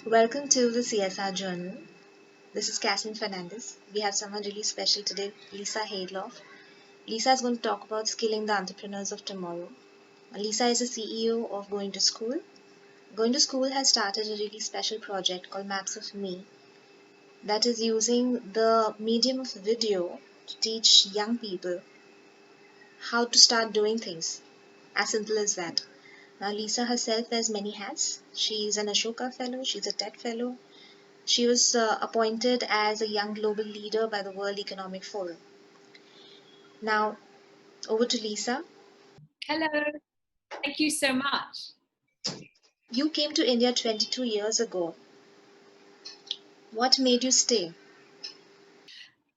Welcome to the CSR Journal. This is Kathleen Fernandez. We have someone really special today, Lisa Heydlauff. Lisa is going to talk about skilling the entrepreneurs of tomorrow. Lisa is the CEO of Going to School. Going to School has started a really special project called Maps of Me that is using the medium of video to teach young people how to start doing things. As simple as that. Now, Lisa herself wears many hats. She's an Ashoka Fellow, she's a TED Fellow. She was appointed as a young global leader by the World Economic Forum. Now, over to Lisa. Hello, thank you so much. You came to India 22 years ago. What made you stay?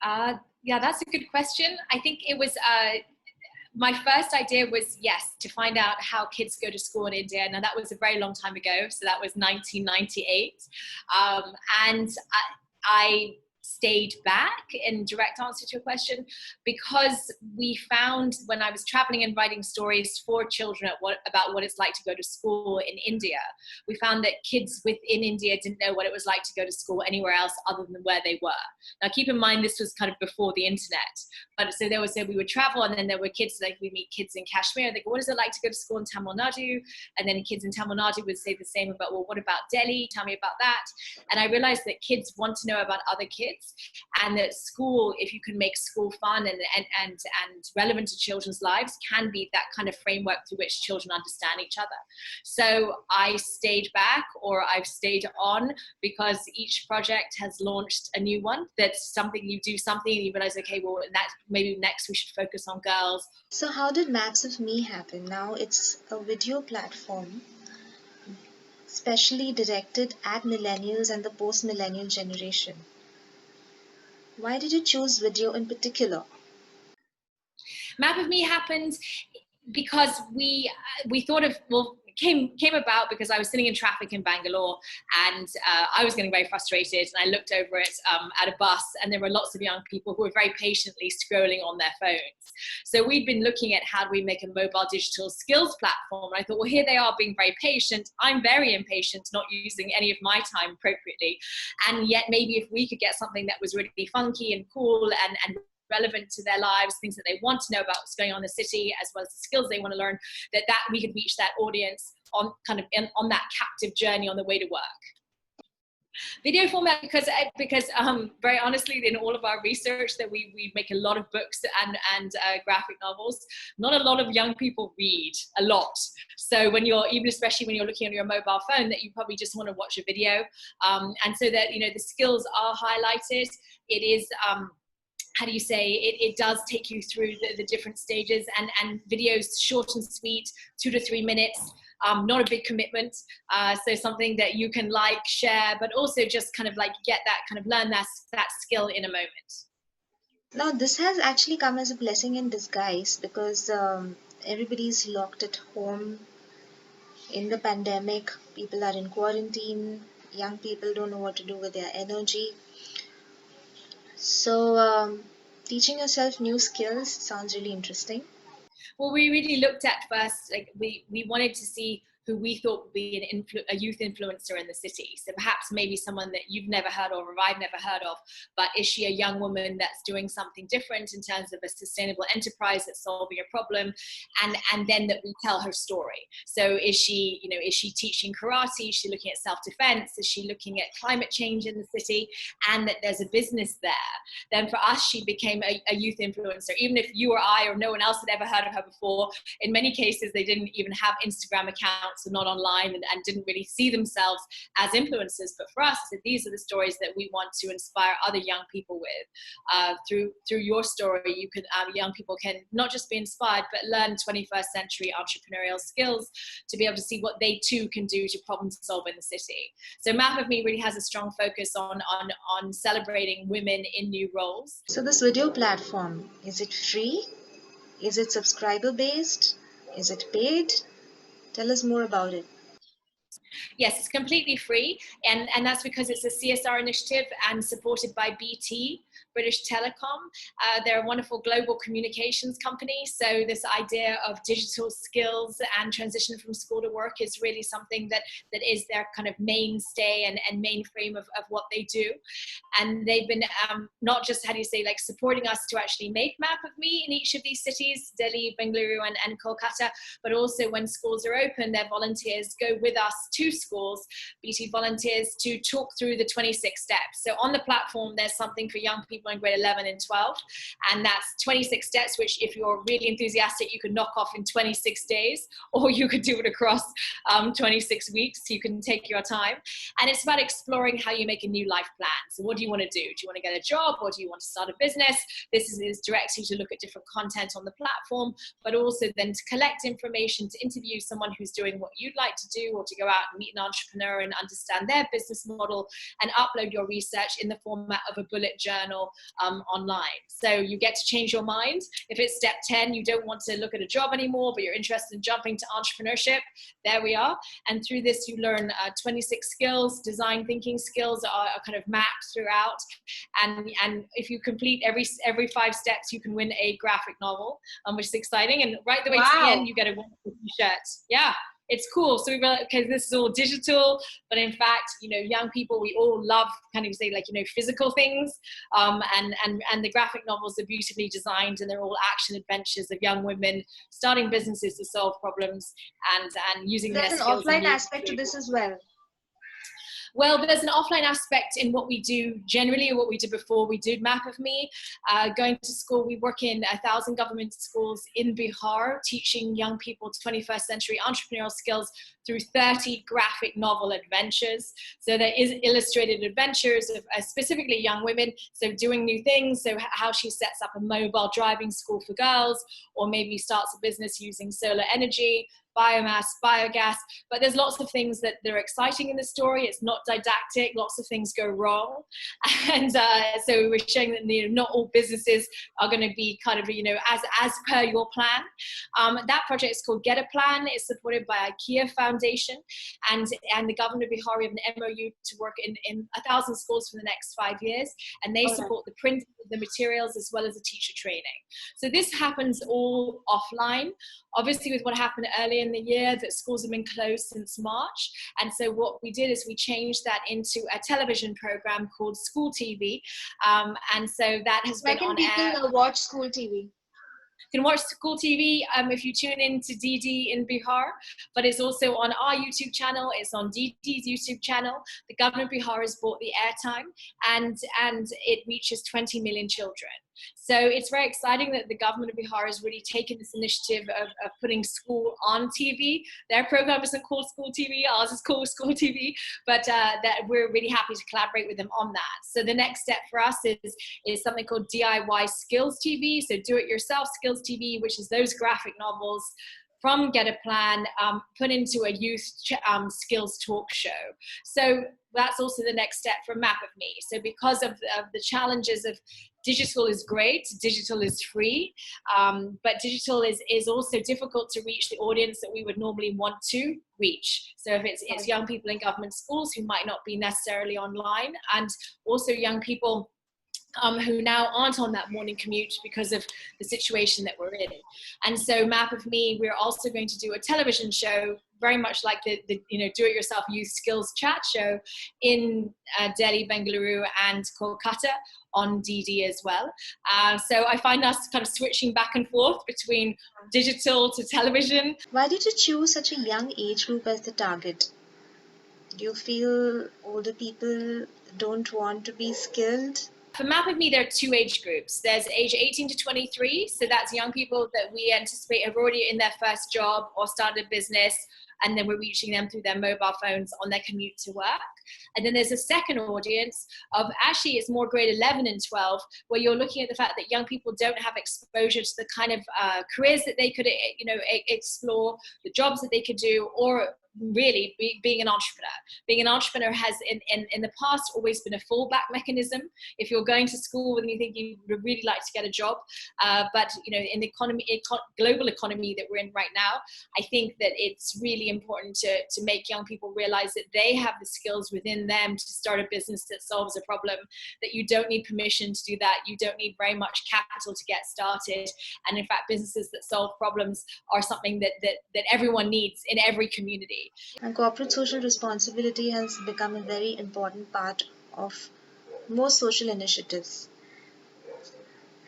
Yeah, that's a good question. I think it was my first idea was, yes, to find out how kids go to school in India. Now, that was a very long time ago. So that was 1998. And I stayed back, in direct answer to your question, because we found when I was traveling and writing stories for children about what it's like to go to school in India, we found that kids within India didn't know what it was like to go to school anywhere else other than where they were. Now, keep in mind, this was kind of before the internet. But so we would travel, and then there were kids, like we meet kids in Kashmir. They go, what is it like to go to school in Tamil Nadu? And then kids in Tamil Nadu would say the same about, well, what about Delhi? Tell me about that. And I realized that kids want to know about other kids, and that school, if you can make school fun and relevant to children's lives, can be that kind of framework through which children understand each other. So I stayed back, or I've stayed on, because each project has launched a new one. That's something, you do something and you realize, okay, well, maybe next we should focus on girls. So, how did Maps of Me happen? Now, it's a video platform specially directed at millennials and the post-millennial generation. Why did you choose video in particular? Map of Me happened because we thought of, well, came about because I was sitting in traffic in Bangalore, and I was getting very frustrated, and I looked over it at a bus, and there were lots of young people who were very patiently scrolling on their phones. So we'd been looking at how do we make a mobile digital skills platform, and I thought, well, here they are being very patient. I'm very impatient, not using any of my time appropriately, and yet maybe if we could get something that was really funky and cool and relevant to their lives, things that they want to know about what's going on in the city, as well as the skills they want to learn, that we could reach that audience on on that captive journey on the way to work. Video format, because very honestly, in all of our research, that we make a lot of books and graphic novels. Not a lot of young people read a lot. So when especially when you're looking on your mobile phone, that you probably just want to watch a video, and so that the skills are highlighted. It is. How do you say, it does take you through the different stages, and videos short and sweet, 2 to 3 minutes, not a big commitment. So something that you can share, but also just kind of get that kind of learn that skill in a moment. Now, this has actually come as a blessing in disguise because everybody's locked at home in the pandemic. People are in quarantine. Young people don't know what to do with their energy. So, teaching yourself new skills sounds really interesting. Well, we really looked at first, we wanted to see who we thought would be a youth influencer in the city. So perhaps maybe someone that you've never heard of, or I've never heard of, but is she a young woman that's doing something different in terms of a sustainable enterprise that's solving a problem, and then that we tell her story. So is she teaching karate? Is she looking at self-defense? Is she looking at climate change in the city? And that there's a business there. Then for us, she became a youth influencer. Even if you or I or no one else had ever heard of her before, in many cases, they didn't even have Instagram accounts, and not online, and didn't really see themselves as influencers. But for us, these are the stories that we want to inspire other young people with. Through your story, you can young people can not just be inspired, but learn 21st century entrepreneurial skills to be able to see what they too can do to problem solve in the city. So Map of Me really has a strong focus on celebrating women in new roles. So this video platform, is it free? Is it subscriber based? Is it paid? Tell us more about it. Yes, it's completely free, and that's because it's a CSR initiative and supported by BT, British Telecom. They're a wonderful global communications company, so this idea of digital skills and transition from school to work is really something that is their kind of mainstay and mainframe of what they do. And they've been not just, how do you say, like supporting us to actually make Map of Me in each of these cities, Delhi, Bengaluru, and Kolkata, but also when schools are open, their volunteers go with us to schools, BT volunteers, to talk through the 26 steps. So on the platform, there's something for young people in grade 11 and 12, and that's 26 steps, which if you're really enthusiastic, you could knock off in 26 days, or you could do it across 26 weeks. You can take your time. And it's about exploring how you make a new life plan. So what do you want to do? Do you want to get a job, or do you want to start a business? This directs you to look at different content on the platform, but also then to collect information, to interview someone who's doing what you'd like to do, or to go out and meet an entrepreneur and understand their business model, and upload your research in the format of a bullet journal online. So you get to change your mind. If it's step 10, you don't want to look at a job anymore, but you're interested in jumping to entrepreneurship, there we are. And through this, you learn 26 skills. Design thinking skills are kind of mapped throughout. And if you complete every 5 steps, you can win a graphic novel, which is exciting. And right the way to the end, you get a wonderful t-shirt. Yeah. It's cool. So we realized, okay, this is all digital, but in fact, young people, we all love kind of say like, physical things. And the graphic novels are beautifully designed, and they're all action adventures of young women starting businesses to solve problems and using their There's an skills. offline aspect to this as well. Well, there's an offline aspect in what we do generally, or what we did before we did Map of Me. Going to school, we work in 1,000 government schools in Bihar, teaching young people 21st century entrepreneurial skills through 30 graphic novel adventures. So there is illustrated adventures of specifically young women, so doing new things, so how she sets up a mobile driving school for girls, or maybe starts a business using solar energy, biomass, biogas, but there's lots of things that are exciting in the story. It's not didactic, lots of things go wrong. And so we're showing that not all businesses are going to be kind of, as per your plan. That project is called Get a Plan. It's supported by IKEA Foundation, and the government of Bihar. We have an MOU to work in 1,000 schools for the next 5 years, and they support the print of the materials as well as the teacher training. So this happens all offline. Obviously, with what happened earlier in the year, that schools have been closed since March. And so what we did is we changed that into a television program called School TV. And so that has been on air. Where can people watch School TV? You can watch School TV if you tune in to DD in Bihar, but it's also on our YouTube channel. It's on DD's YouTube channel. The government of Bihar has bought the airtime, and it reaches 20 million children. So it's very exciting that the government of Bihar has really taken this initiative of putting school on TV. Their program isn't called School TV, ours is called School TV, but that we're really happy to collaborate with them on that. So the next step for us is something called DIY Skills TV, so do-it-yourself Skills TV, which is those graphic novels from Get a Plan, put into a youth skills talk show. So that's also the next step for Map of Me. So because of the challenges of digital is great, digital is free, but digital is also difficult to reach the audience that we would normally want to reach. So if it's young people in government schools who might not be necessarily online, and also young people who now aren't on that morning commute because of the situation that we're in. And so Map of Me, we're also going to do a television show, very much like the do-it-yourself youth skills chat show in Delhi, Bengaluru, and Kolkata on DD as well. So I find us kind of switching back and forth between digital to television. Why did you choose such a young age group as the target? Do you feel older people don't want to be skilled? For Map of Me, there are 2 age groups. There's age 18 to 23, so that's young people that we anticipate have already in their first job or started a business, and then we're reaching them through their mobile phones on their commute to work. And then there's a second audience of, actually it's more grade 11 and 12, where you're looking at the fact that young people don't have exposure to the kind of careers that they could explore, the jobs that they could do, or really being an entrepreneur. Being an entrepreneur has in the past always been a fallback mechanism. If you're going to school and you think you would really like to get a job, but in the global economy that we're in right now, I think that it's really important to make young people realize that they have the skills within them to start a business that solves a problem, that you don't need permission to do that. You don't need very much capital to get started. And in fact, businesses that solve problems are something that everyone needs in every community. And corporate social responsibility has become a very important part of most social initiatives.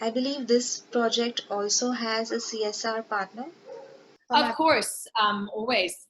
I believe this project also has a CSR partner. Of course, always.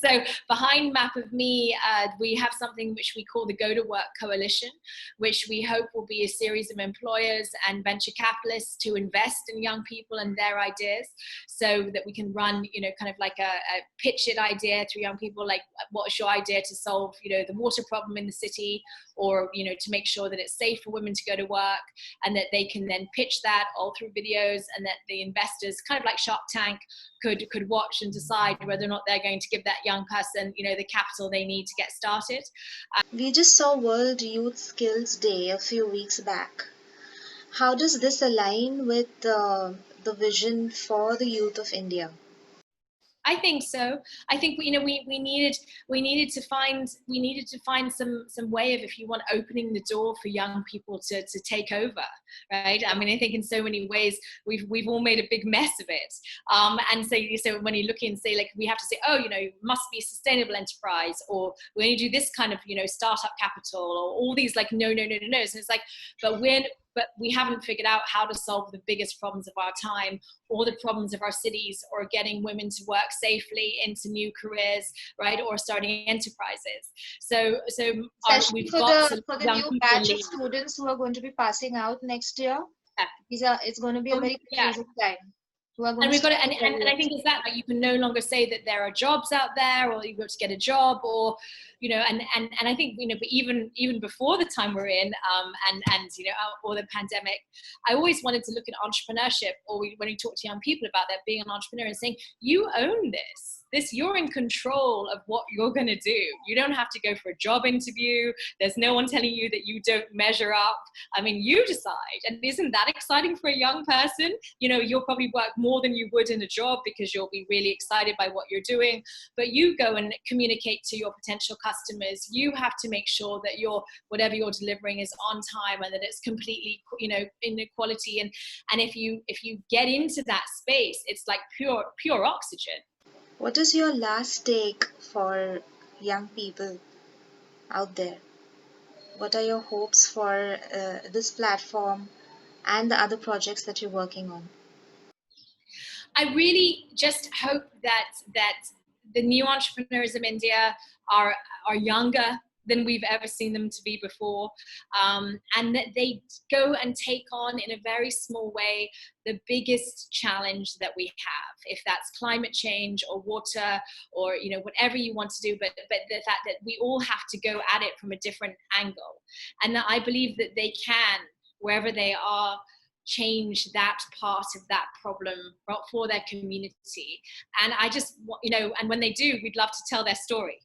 So behind Map of Me, we have something which we call the Go to Work Coalition, which we hope will be a series of employers and venture capitalists to invest in young people and their ideas, so that we can run, kind of like a pitch it idea through young people, like what's your idea to solve, the water problem in the city, or, to make sure that it's safe for women to go to work, and that they can then pitch that all through videos, and that the investors, kind of like Shark Tank, could watch and decide whether or not they're going to give that young person, the capital they need to get started. We just saw World Youth Skills Day a few weeks back. How does this align with the vision for the youth of India? I think so. I think we needed to find some way of, if you want, opening the door for young people to take over, right? I mean, I think in so many ways we've all made a big mess of it, and so when you look and say, like, we have to say, oh, must be a sustainable enterprise, or we only do this kind of startup capital, or all these like no. So it's like, but we haven't figured out how to solve the biggest problems of our time, or the problems of our cities, or getting women to work safely into new careers, right, or starting enterprises. So Especially we've for got the some for the young new people batch of lead. students who are going to be passing out next year. It's going to be a very Yeah. confusing time. Who are going And to we've got start to, and I very think it's that, like, you can no longer say that there are jobs out there, or you've got to get a job, or and I think but even before the time we're in, or the pandemic, I always wanted to look at entrepreneurship, or when we talk to young people about that, being an entrepreneur, and saying, you own this, you're in control of what you're going to do. You don't have to go for a job interview. There's no one telling you that you don't measure up. I mean, you decide. And isn't that exciting for a young person? You'll probably work more than you would in a job, because you'll be really excited by what you're doing. But you go and communicate to your potential customers. You have to make sure that whatever you're delivering is on time, and that it's completely, in quality. And if you get into that space, it's like pure oxygen. What is your last take for young people out there? What are your hopes for this platform and the other projects that you're working on? I really just hope that the new entrepreneurs of India are younger than we've ever seen them to be before, and that they go and take on, in a very small way, the biggest challenge that we have, if that's climate change or water, or whatever you want to do, but the fact that we all have to go at it from a different angle, and that I believe that they can, wherever they are, change that part of that problem for their community. And I just, and when they do, we'd love to tell their story.